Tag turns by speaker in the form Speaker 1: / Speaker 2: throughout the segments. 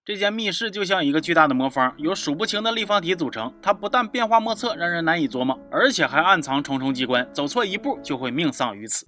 Speaker 1: 这间密室就像一个巨大的魔方，由数不清的立方体组成。它不但变化莫测，让人难以琢磨，而且还暗藏重重机关，走错一步就会命丧于此。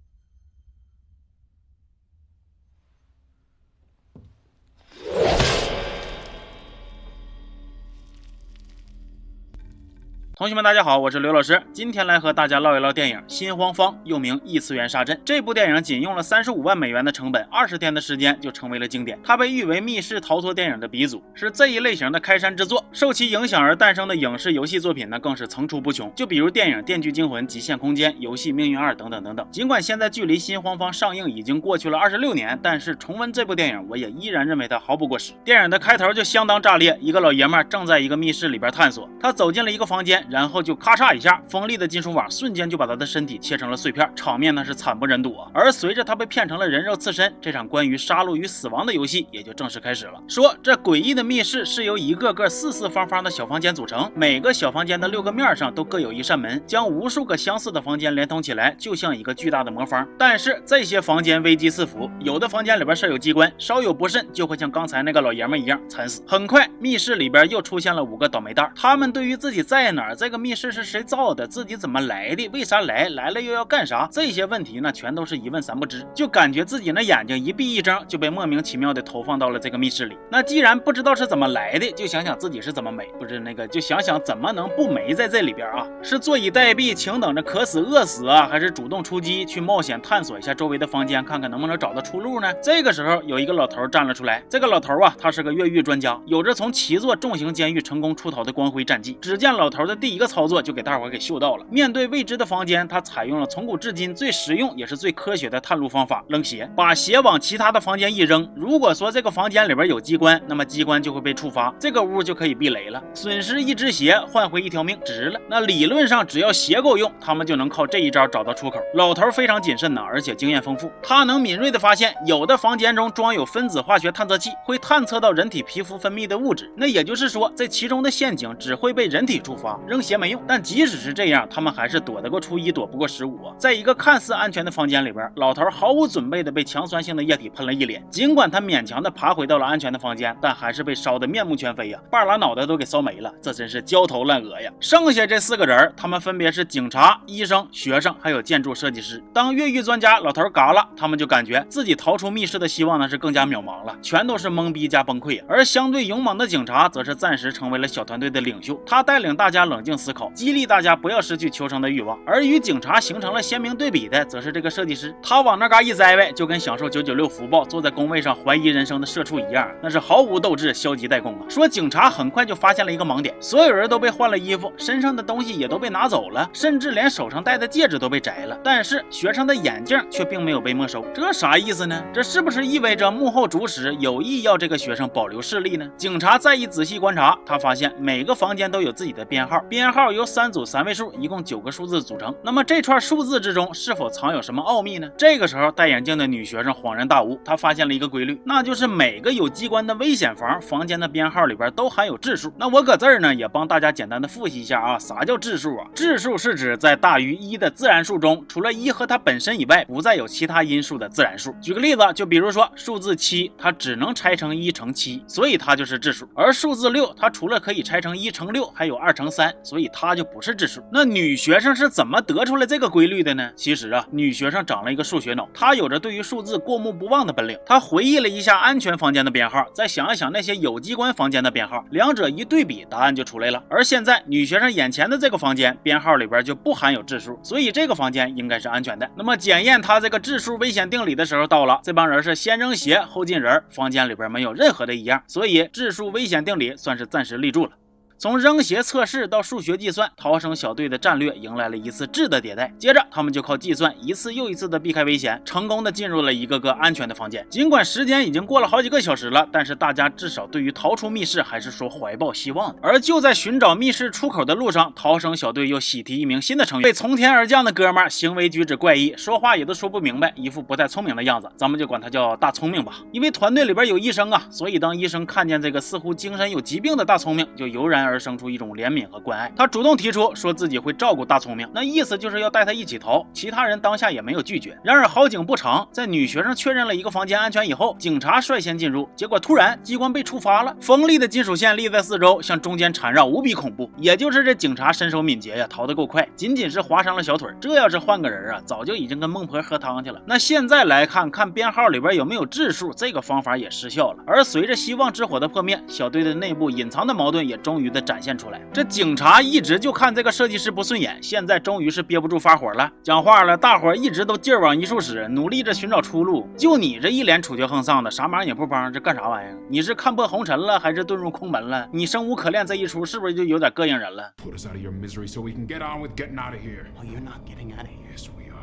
Speaker 1: 同学们，大家好，我是刘老师，今天来和大家唠一唠电影《心慌方》，又名异次元杀阵。这部电影仅用了35万美元的成本，20天的时间就成为了经典。它被誉为密室逃脱电影的鼻祖，是这一类型的开山之作。受其影响而诞生的影视游戏作品呢，更是层出不穷。就比如电影《电锯惊魂》《极限空间》、游戏《命运2》等等等等。尽管现在距离《心慌方》上映已经过去了26年，但是重温这部电影，我也依然认为它毫不过时。电影的开头就相当炸裂，一个老爷们正在一个密室里边探索，他走进了一个房间。然后就咔嚓一下，锋利的金属网瞬间就把他的身体切成了碎片，场面呢是惨不忍睹啊。而随着他被骗成了人肉刺身，这场关于杀戮与死亡的游戏也就正式开始了。说这诡异的密室是由一个个四四方方的小房间组成，每个小房间的6个面上都各有一扇门，将无数个相似的房间连通起来，就像一个巨大的魔方。但是这些房间危机四伏，有的房间里边设有机关，稍有不慎就会像刚才那个老爷们一样惨死。很快密室里边又出现了5个倒霉蛋，他们对于自己在哪儿，这个密室是谁造的，自己怎么来的，为啥来了又要干啥，这些问题呢全都是一问三不知，就感觉自己那眼睛一闭一睁就被莫名其妙的投放到了这个密室里。那既然不知道是怎么来的，就想想自己是怎么没，不是那个就想想怎么能不没在这里边啊？是坐以待毙，请等着渴死饿死啊，还是主动出击去冒险探索一下周围的房间，看看能不能找到出路呢？这个时候有一个老头站了出来，这个老头啊，他是个越狱专家，有着从7座重刑监狱成功出逃的光辉战绩。只见老头的第一个操作就给大伙给秀到了。面对未知的房间，他采用了从古至今最实用也是最科学的探路方法——扔鞋。把鞋往其他的房间一扔，如果说这个房间里边有机关，那么机关就会被触发，这个屋就可以避雷了。损失一只鞋换回1条命，值了。那理论上只要鞋够用，他们就能靠这一招找到出口。老头非常谨慎呢，而且经验丰富，他能敏锐的发现有的房间中装有分子化学探测器，会探测到人体皮肤分泌的物质。那也就是说，这其中的陷阱只会被人体触发，扔鞋没用。但即使是这样，他们还是躲得过初一，躲不过15。在一个看似安全的房间里边，老头毫无准备的被强酸性的液体喷了一脸。尽管他勉强的爬回到了安全的房间，但还是被烧得面目全非呀，半拉脑袋都给烧没了，这真是焦头烂额呀。剩下这4个人，他们分别是警察、医生、学生还有建筑设计师。当越狱专家老头嘎了，他们就感觉自己逃出密室的希望呢是更加渺茫了，全都是懵逼加崩溃。而相对勇猛的警察则是暂时成为了小团队的领袖，他带领大家冷静思考，激励大家不要失去求生的欲望。而与警察形成了鲜明对比的则是这个设计师，他往那嘎一栽歪，就跟享受996福报坐在工位上怀疑人生的社畜一样，那是毫无斗志，消极怠工啊。说警察很快就发现了一个盲点，所有人都被换了衣服，身上的东西也都被拿走了，甚至连手上戴的戒指都被摘了，但是学生的眼镜却并没有被没收。这啥意思呢？这是不是意味着幕后主使有意要这个学生保留视力呢？警察再一仔细观察，他发现每个房间都有自己的编号，编号由3组3位数，一共9个数字组成。那么这串数字之中是否藏有什么奥秘呢？这个时候戴眼镜的女学生恍然大悟，她发现了一个规律，那就是每个有机关的危险房间的编号里边都含有质数。那我搁这儿呢也帮大家简单的复习一下啊，啥叫质数啊？质数是指在大于1的自然数中，除了1和它本身以外，不再有其他因数的自然数。举个例子，就比如说数字7，它只能拆成1乘7，所以它就是质数。而数字6，它除了可以拆成1乘6，还有2乘3，所以它就不是质数。那女学生是怎么得出来这个规律的呢？其实啊，女学生长了一个数学脑，她有着对于数字过目不忘的本领。她回忆了一下安全房间的编号，再想一想那些有机关房间的编号，两者一对比，答案就出来了。而现在女学生眼前的这个房间编号里边就不含有质数，所以这个房间应该是安全的。那么检验她这个质数危险定理的时候到了，这帮人是先扔鞋后进人，房间里边没有任何的异样，所以质数危险定理算是暂时立住了。从扔鞋测试到数学计算，逃生小队的战略迎来了一次质的迭代。接着他们就靠计算一次又一次的避开危险，成功的进入了一个个安全的房间。尽管时间已经过了好几个小时了，但是大家至少对于逃出密室还是说怀抱希望的。而就在寻找密室出口的路上，逃生小队又喜提一名新的成员，被从天而降的哥们儿行为举止怪异，说话也都说不明白，一副不太聪明的样子，咱们就管他叫大聪明吧。因为团队里边有医生啊，所以当医生看见这个似乎精神有疾病的大聪明，就油然而生出一种怜悯和关爱。他主动提出说自己会照顾大聪明，那意思就是要带他一起逃。其他人当下也没有拒绝。然而好景不长，在女学生确认了一个房间安全以后，警察率先进入，结果突然机关被触发了，锋利的金属线立在四周，向中间缠绕，无比恐怖。也就是这警察身手敏捷呀，逃得够快，仅仅是划伤了小腿，这要是换个人啊，早就已经跟孟婆喝汤去了。那现在来看看编号里边有没有质数，这个方法也失效了。而随着希望之火的破灭，小队的内部隐藏的矛盾也终于的展现出来。这警察一直就看这个设计师不顺眼，现在终于是憋不住发火了，讲话了，大伙一直都劲儿往一处使，努力着寻找出路，就你这一脸楚绝横丧的，啥忙也不帮，这干啥玩意儿？你是看破红尘了，还是遁入空门了？你生无可恋这一出是不是就有点膈应人了？
Speaker 2: Put us out of your misery so we can get on with getting out of here.
Speaker 3: Oh, you're not getting out of here.
Speaker 2: Yes, we are.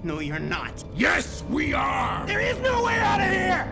Speaker 3: No, you're not.
Speaker 2: Yes, we are.
Speaker 3: There is no way out of here.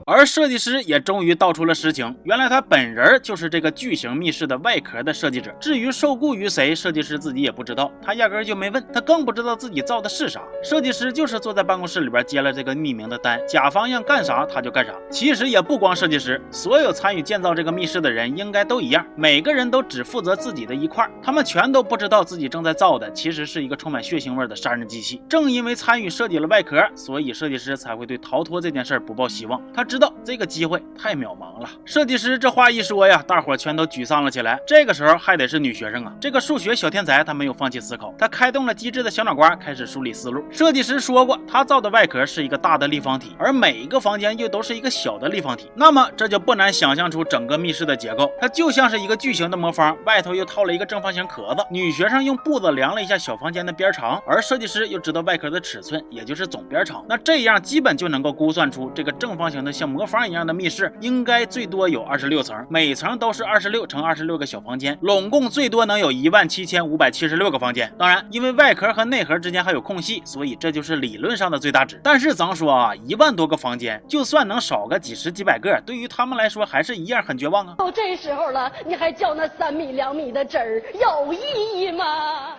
Speaker 1: 而设计师也终于道出了实情，原来他本人就是这个巨型密室的外壳的设计者。至于受雇于谁，设计师自己也不知道，他压根就没问，他更不知道自己造的是啥。设计师就是坐在办公室里边接了这个匿名的单，甲方让干啥他就干啥。其实也不光设计师，所有参与建造这个密室的人应该都一样，每个人都只负责自己的一块，他们全都不知道自己正在造的其实是一个充满血腥味的杀人机器。正因为参与设计了外壳，所以设计师才会对逃脱这件事不抱希望。他知道这个机会太渺茫了。设计师这话一说呀，大伙全都沮丧了起来。这个时候还得是女学生啊，这个数学小天才，他没有放弃思考，他开动了机智的小脑瓜，开始梳理思路。设计师说过，他造的外壳是一个大的立方体，而每一个房间又都是一个小的立方体，那么这就不难想象出整个密室的结构，它就像是一个巨型的魔方，外头又套了一个正方形壳子。女学生用步子量了一下小房间的边长，而设计师又知道外壳的尺寸，也就是总边长，那这样基本就能够估算出这个正方形的像魔方一样的密室应该最多有26层，每层都是26乘26个小房间，拢共最多能有17576个房间。当然，因为外壳和内核之间还有空隙，所以这就是理论上的最大值。但是咱说啊，1万多个房间，就算能少个几十几百个，对于他们来说还是一样很绝望啊。
Speaker 4: 到这时候了，你还较那3米2米的真儿有意义吗？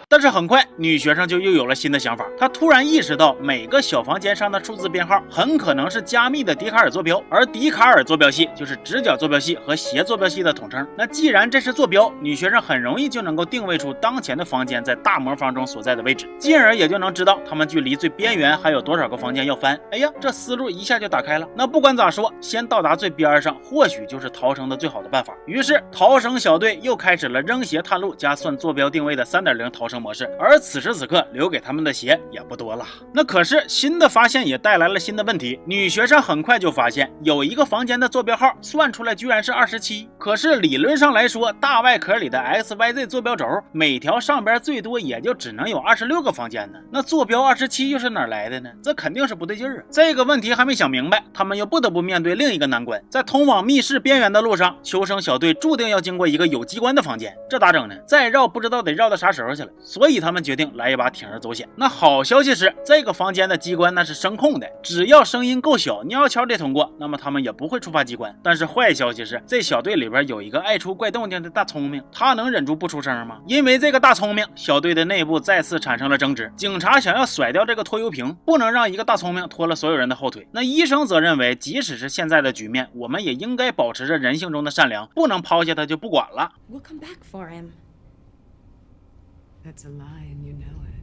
Speaker 1: 但是很快，女学生就又有了新的想法，她突然意识到每个小房间上的数字编号很可能是加密的笛卡尔坐标，而笛卡尔坐标系就是直角坐标系和斜坐标系的统称。那既然这是坐标，女学生很容易就能够定位出当前的房间在大魔方中所在的位置，进而也就能知道他们距离最边缘还有多少个房间要翻。哎呀，这思路一下就打开了。那不管咋说，先到达最边上，或许就是逃生的最好的办法。于是逃生小队又开始了扔鞋探路加算坐标定位的 3.0 逃生模式，而此时此刻留给他们的鞋也不多了。那可是新的发现也带来了新的问题，女学生很快就发现有一个房间的坐标号算出来居然是27，可是理论上来说，大外壳里的 XYZ 坐标轴每条上边最多也就只能有26个房间呢，那坐标27又是哪来的呢？这肯定是不对劲儿啊！这个问题还没想明白，他们又不得不面对另一个难关，在通往密室边缘的路上，求生小队注定要经过一个有机关的房间，这咋整呢？再绕不知道得绕到啥时候去了，所以他们决定来一把铤而走险。那好消息是，这个房间的机关那是声控的，只要声音够小，悄悄地通过，那么他们也不会触发机关。但是坏消息是，这小队里边有一个爱出怪动静的大聪明，他能忍住不出声吗？因为这个大聪明，小队的内部再次产生了争执。警察想要甩掉这个拖油瓶，不能让一个大聪明拖了所有人的后腿。那医生则认为，即使是现在的局面，我们也应该保持着人性中的善良，不能抛下他就不管了。
Speaker 5: We'll come back for him.
Speaker 6: That's a lie and you know it.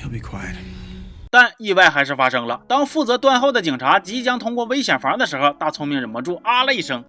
Speaker 3: He'll be quiet.
Speaker 1: 但意外还是发生了。当负责断后的警察即将通过危险房的时候，大聪明忍不住啊了一声。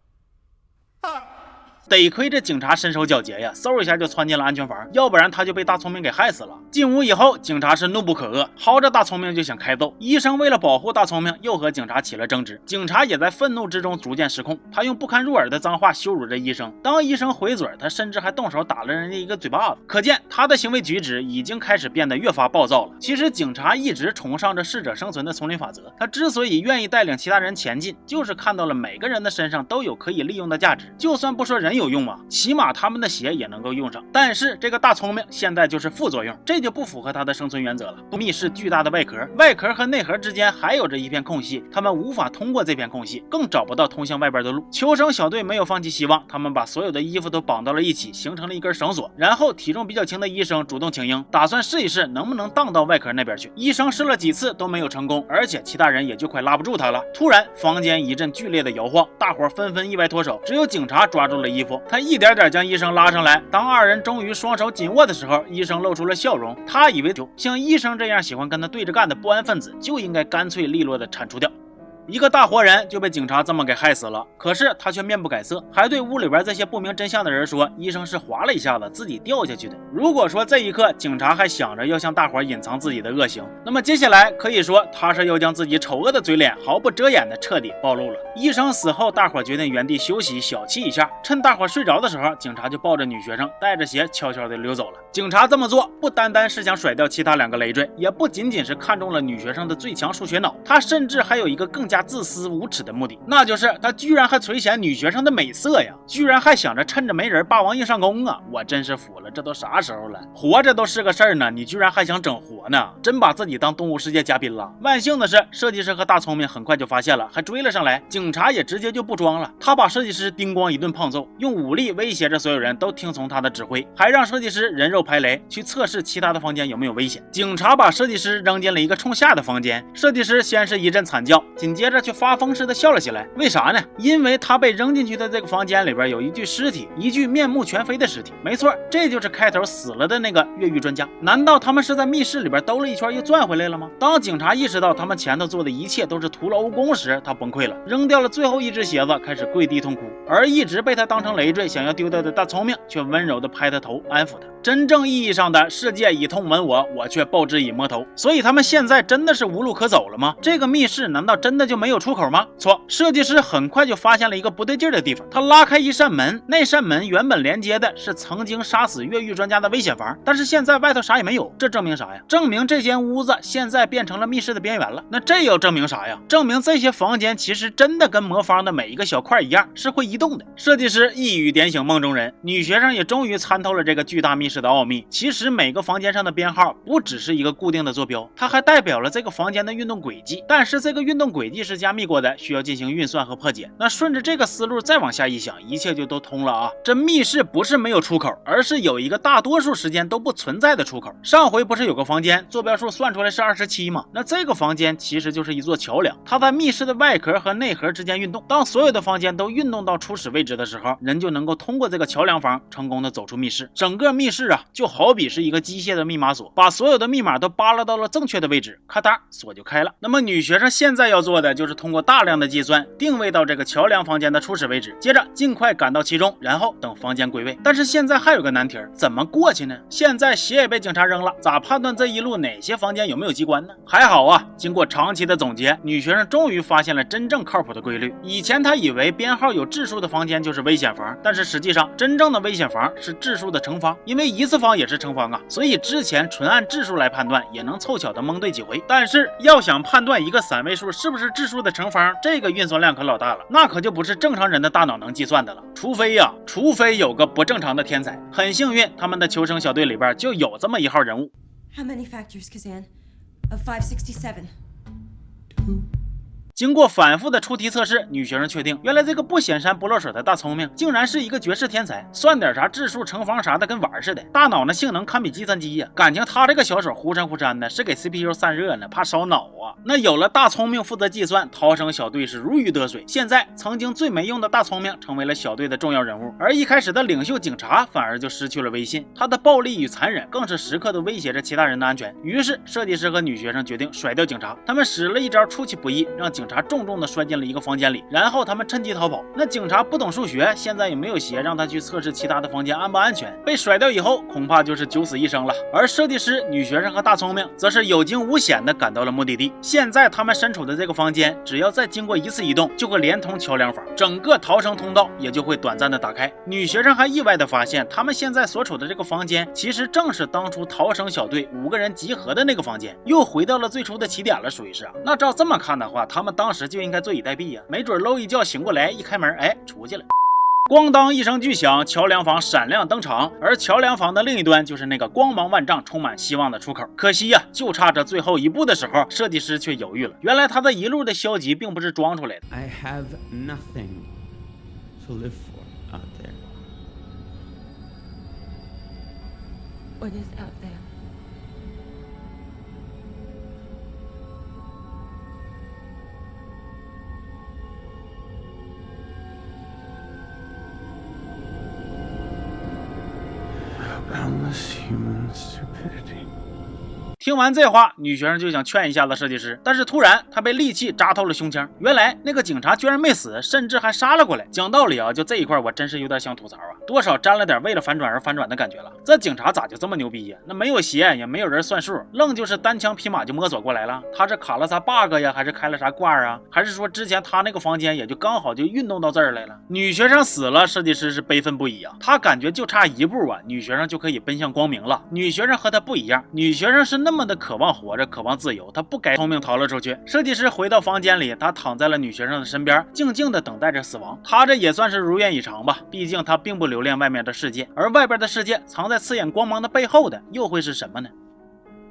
Speaker 1: 得亏这警察身手矫捷呀，嗖一下就窜进了安全房，要不然他就被大聪明给害死了。进屋以后，警察是怒不可遏，薅着大聪明就想开揍。医生为了保护大聪明，又和警察起了争执。警察也在愤怒之中逐渐失控，他用不堪入耳的脏话羞辱着医生。当医生回嘴，他甚至还动手打了人家一个嘴巴子。可见他的行为举止已经开始变得越发暴躁了。其实警察一直崇尚着适者生存的丛林法则，他之所以愿意带领其他人前进，就是看到了每个人的身上都有可以利用的价值。就算不说人有用啊，起码他们的血也能够用上。但是这个大聪明现在就是副作用，这就不符合他的生存原则了。密室巨大的外壳，外壳和内核之间还有着一片空隙，他们无法通过这片空隙，更找不到通向外边的路。求生小队没有放弃希望，他们把所有的衣服都绑到了一起，形成了一根绳索。然后体重比较轻的医生主动请缨，打算试一试能不能荡到外壳那边去。医生试了几次都没有成功，而且其他人也就快拉不住他了。突然房间一阵剧烈的摇晃，大伙纷纷意外脱手，只有警察抓住了衣服，他一点点将医生拉上来。当二人终于双手紧握的时候，医生露出了笑容，他以为像医生这样喜欢跟他对着干的不安分子就应该干脆利落的铲除掉。一个大活人就被警察这么给害死了，可是他却面不改色，还对屋里边这些不明真相的人说医生是滑了一下子自己掉下去的。如果说这一刻警察还想着要向大伙隐藏自己的恶行，那么接下来可以说他是要将自己丑恶的嘴脸毫不遮掩的彻底暴露了。医生死后，大伙决定原地休息小憩一下，趁大伙睡着的时候，警察就抱着女学生带着鞋悄悄的溜走了。警察这么做不单单是想甩掉其他2个累赘，也不仅仅是看中了女学生的最强数学脑，他甚至还有一个更加自私无耻的目的，那就是他居然还垂涎女学生的美色呀，居然还想着趁着没人霸王硬上弓啊！我真是服了，这都啥时候了，活着都是个事儿呢，你居然还想整活呢，真把自己当动物世界嘉宾了。万幸的是，设计师和大聪明很快就发现了，还追了上来，警察也直接就不装了，他把设计师叮咣一顿胖揍，用武力威胁着所有人都听从他的指挥，还让设计师人肉排雷去测试其他的房间有没有危险。警察把设计师扔进了一个冲下的房间，设计师先是一阵惨叫，紧接着就发疯似的笑了起来。为啥呢？因为他被扔进去的这个房间里边有一具尸体，一具面目全非的尸体。没错，这就是开头死了的那个越狱专家。难道他们是在密室里边兜了一圈又转回来了吗？当警察意识到他们前头做的一切都是徒劳无功时，他崩溃了，扔掉了最后一只鞋子，开始跪地痛哭。而一直被他当成累赘想要丢掉的大聪明却温柔地拍他头安抚他。真正意义上的世界以痛吻我，我却报之以摸头。所以他们现在真的是无路可走了吗？这个密室难道真的就没有出口吗？错，设计师很快就发现了一个不对劲的地方。他拉开一扇门，那扇门原本连接的是曾经杀死越狱专家的危险房，但是现在外头啥也没有，这证明啥呀？证明这间屋子现在变成了密室的边缘了。那这又证明啥呀？证明这些房间其实真的跟魔方的每一个小块一样，是会移动的。设计师一语点醒梦中人，女学生也终于参透了这个巨大密室的奥秘。其实每个房间上的编号不只是一个固定的坐标，它还代表了这个房间的运动轨迹，但是这个运动轨迹是加密过的，需要进行运算和破解。那顺着这个思路再往下一想，一切就都通了啊！这密室不是没有出口，而是有一个大多数时间都不存在的出口。上回不是有个房间坐标数算出来是27吗？那这个房间其实就是一座桥梁，它在密室的外壳和内核之间运动。当所有的房间都运动到初始位置的时候，人就能够通过这个桥梁房成功的走出密室。整个密室啊，就好比是一个机械的密码锁，把所有的密码都扒拉到了正确的位置，咔嗒，锁就开了。那么女学生现在要做的就是通过大量的计算定位到这个桥梁房间的初始位置，接着尽快赶到其中，然后等房间归位。但是现在还有个难题，怎么过去呢？现在鞋也被警察扔了，咋判断这一路哪些房间有没有机关呢？还好啊，经过长期的总结，女学生终于发现了真正靠谱的规律。以前她以为编号有质数的房间就是危险房，但是实际上真正的危险房是质数的乘方，因为一次方也是乘方啊，所以之前纯按质数来判断也能凑巧的蒙对几回。但是要想判断一个3位数是不是质数的乘方，这个运算量可老大了，那可就不是正常人的大脑能计算的了。除非有个不正常的天才。很幸运，他们的求生小队里边就有这么一号人物。
Speaker 5: How many factors, Kazan? Of 567?
Speaker 1: 经过反复的出题测试，女学生确定，原来这个不显山不漏水的大聪明竟然是一个绝世天才，算点啥质数乘方啥的跟玩似的，大脑呢性能堪比计算机呀。感情他这个小手忽闪忽闪的，是给 CPU 散热呢，怕烧脑啊。那有了大聪明负责计算，逃生小队是如鱼得水。现在曾经最没用的大聪明成为了小队的重要人物，而一开始的领袖警察反而就失去了威信，他的暴力与残忍更是时刻都威胁着其他人的安全。于是设计师和女学生决定甩掉警察，他们使了一招出其不意，让警察重重的摔进了一个房间里，然后他们趁机逃跑。那警察不懂数学，现在也没有鞋让他去测试其他的房间安不安全，被甩掉以后恐怕就是九死一生了。而设计师、女学生和大聪明则是有惊无险的赶到了目的地。现在他们身处的这个房间，只要再经过一次移动，就会连通桥梁房，整个逃生通道也就会短暂的打开。女学生还意外的发现，他们现在所处的这个房间，其实正是当初逃生小队5个人集合的那个房间，又回到了最初的起点了，属于是啊。那照这么看的话，他们当时就应该坐以待毙呀，没准搂一觉醒过来，一开门，哎，出去了。咣当一声巨响，桥梁房闪亮登场，而桥梁房的另一端就是那个光芒万丈、充满希望的出口。可惜呀，就差这最后一步的时候，设计师却犹豫了。原来他的一路的消极并不是装出来的。
Speaker 6: I have nothing to live for out there.
Speaker 5: What is out there?
Speaker 6: Boundless human stupidity.
Speaker 1: 听完这话，女学生就想劝一下子设计师，但是突然她被利器扎透了胸腔。原来那个警察居然没死，甚至还杀了过来。讲道理啊，就这一块我真是有点想吐槽啊，多少沾了点为了反转而反转的感觉了。这警察咋就这么牛逼呀？那没有鞋，也没有人算数，愣就是单枪匹马就摸索过来了。他是卡了啥 bug 呀？还是开了啥挂啊？还是说之前他那个房间也就刚好就运动到这儿来了？女学生死了，设计师是悲愤不已啊。他感觉就差一步啊，女学生就可以奔向光明了。女学生和他不一样，女学生是那么的渴望活着，渴望自由，她不该聪明逃了出去。设计师回到房间里，他躺在了女学生的身边，静静的等待着死亡。他这也算是如愿以偿吧，毕竟他并不留恋外面的世界，而外边的世界藏在刺眼光芒的背后的又会是什么呢？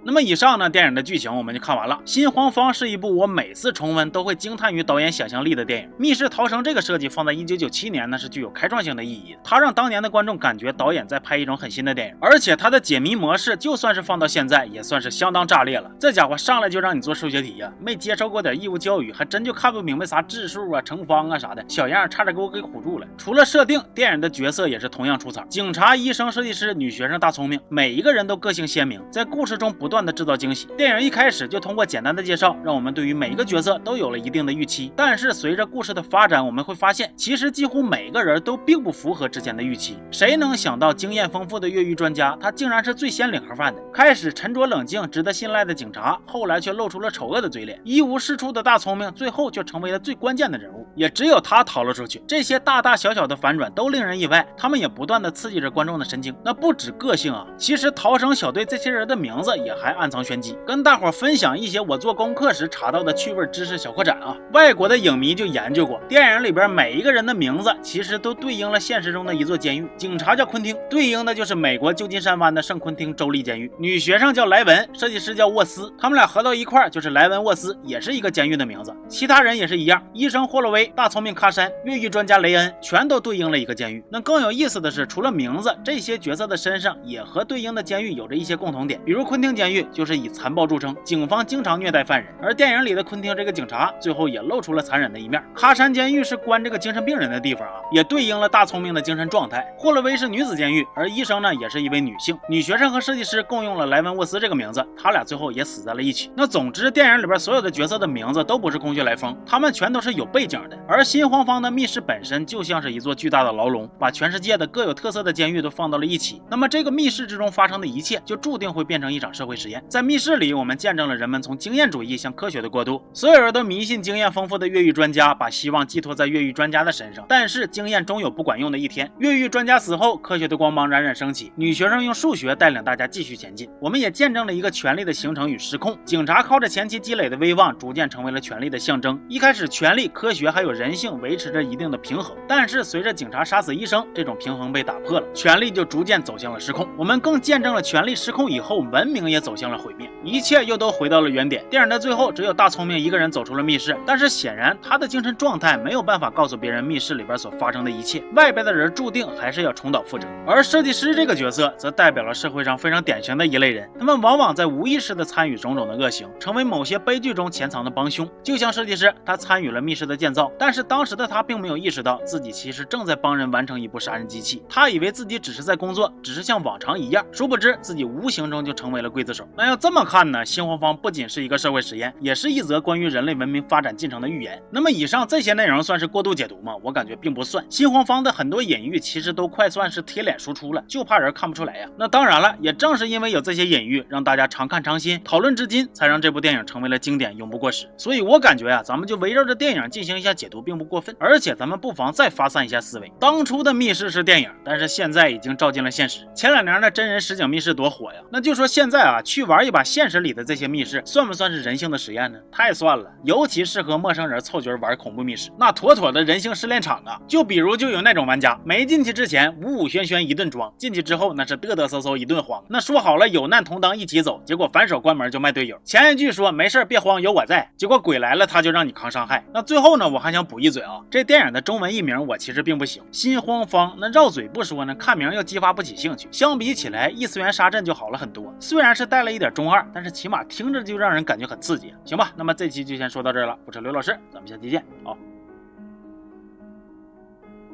Speaker 1: 那么以上呢，电影的剧情我们就看完了。新黄方是一部我每次重温都会惊叹于导演想象力的电影。密室逃生这个设计放在1997年呢是具有开创性的意义的，它让当年的观众感觉导演在拍一种很新的电影，而且它的解谜模式就算是放到现在也算是相当炸裂了。这家伙上来就让你做数学题呀，没接受过点义务教育，还真就看不明白啥质数啊、乘方啊啥的，小样差点给我给唬住了。除了设定，电影的角色也是同样出彩，警察、医生、设计师、女学生、大聪明，每一个人都个性鲜明，在故事中不断的制造惊喜。电影一开始就通过简单的介绍，让我们对于每一个角色都有了一定的预期。但是随着故事的发展，我们会发现，其实几乎每个人都并不符合之前的预期。谁能想到经验丰富的越狱专家，他竟然是最先领盒饭的？开始沉着冷静、值得信赖的警察，后来却露出了丑恶的嘴脸。一无是处的大聪明，最后却成为了最关键的人物，也只有他逃了出去。这些大大小小的反转都令人意外，他们也不断的刺激着观众的神经。那不止个性啊，其实逃生小队这些人的名字也还暗藏玄机。跟大伙分享一些我做功课时查到的趣味知识小扩展啊。外国的影迷就研究过，电影里边每一个人的名字其实都对应了现实中的一座监狱。警察叫昆汀，对应的就是美国旧金山湾的圣昆汀州立监狱。女学生叫莱文，设计师叫沃斯，他们俩合到一块就是莱文沃斯，也是一个监狱的名字。其他人也是一样，医生霍洛威、大聪明喀山、越狱专家雷恩，全都对应了一个监狱。那更有意思的是，除了名字，这些角色的身上也和对应的监狱有着一些共同点，比如昆汀监狱就是以残暴著称，警方经常虐待犯人，而电影里的昆汀这个警察最后也露出了残忍的一面。喀山监狱是关这个精神病人的地方啊，也对应了大聪明的精神状态。霍洛威是女子监狱，而医生呢也是一位女性。女学生和设计师共用了莱文沃斯这个名字，他俩最后也死在了一起。那总之，电影里边所有的角色的名字都不是空穴来风，他们全都是有背景的。而新黄方的密室本身就像是一座巨大的牢笼，把全世界的各有特色的监狱都放到了一起。那么这个密室之中发生的一切，就注定会变成一场社会实验。在密室里，我们见证了人们从经验主义向科学的过渡。所有人都迷信经验丰富的越狱专家，把希望寄托在越狱专家的身上。但是经验终有不管用的一天，越狱专家死后，科学的光芒冉冉升起。女学生用数学带领大家继续前进。我们也见证了一个权力的形成与失控。警察靠着前期积累的威望，逐渐成为了权力的象征。一开始，权力、科学还有人性维持着一定的平衡，但是随着警察杀死医生，这种平衡被打破了，权力就逐渐走向了失控。我们更见证了权力失控以后，文明也走向了毁灭，一切又都回到了原点。电影的最后，只有大聪明一个人走出了密室，但是显然他的精神状态没有办法告诉别人密室里边所发生的一切，外边的人注定还是要重蹈覆辙。而设计师这个角色则代表了社会上非常典型的一类人，他们往往在无意识地参与种种的恶行，成为某些悲剧中潜藏的帮凶。就像设计师，他参与了密室的建造，但是当时的他并没有意识到自己其实正在帮人完成一部杀人机器，他以为自己只是在工作，只是像往常一样，殊不知自己无形中就成为了刽子手。那要这么看呢，新黄方不仅是一个社会实验，也是一则关于人类文明发展进程的预言。那么以上这些内容算是过度解读吗？我感觉并不算。新黄方的很多隐喻其实都快算是贴脸输出了，就怕人看不出来呀。那当然了，也正是因为有这些隐喻，让大家常看常新，讨论至今，才让这部电影成为了经典，永不过时。所以我感觉咱们就围绕着电影进行一下解读并不过分，而且咱们不妨再发散一下思维。当初的密室是电影，但是现在已经照进了现实。前2年的真人实景密室多火呀，那就说现在去玩一把现实里的这些密室，算不算是人性的实验呢？太算了，尤其适合陌生人凑局玩恐怖密室，那妥妥的人性试炼场啊！就比如就有那种玩家，没进去之前武武轩轩一顿装，进去之后那是嘚嘚瑟瑟一顿慌。那说好了有难同当一起走，结果反手关门就卖队友。前一句说没事别慌有我在，结果鬼来了他就让你扛伤害。那最后呢，我还想补一嘴啊，这电影的中文译名我其实并不喜欢，心慌方那绕嘴不说呢，看名又激发不起兴趣。相比起来，异次元杀阵就好了很多，虽然是带了一点中二，但是起码听着就让人感觉很刺激。行吧，那么这期就先说到这儿了，我是刘老师，咱们下期见，好。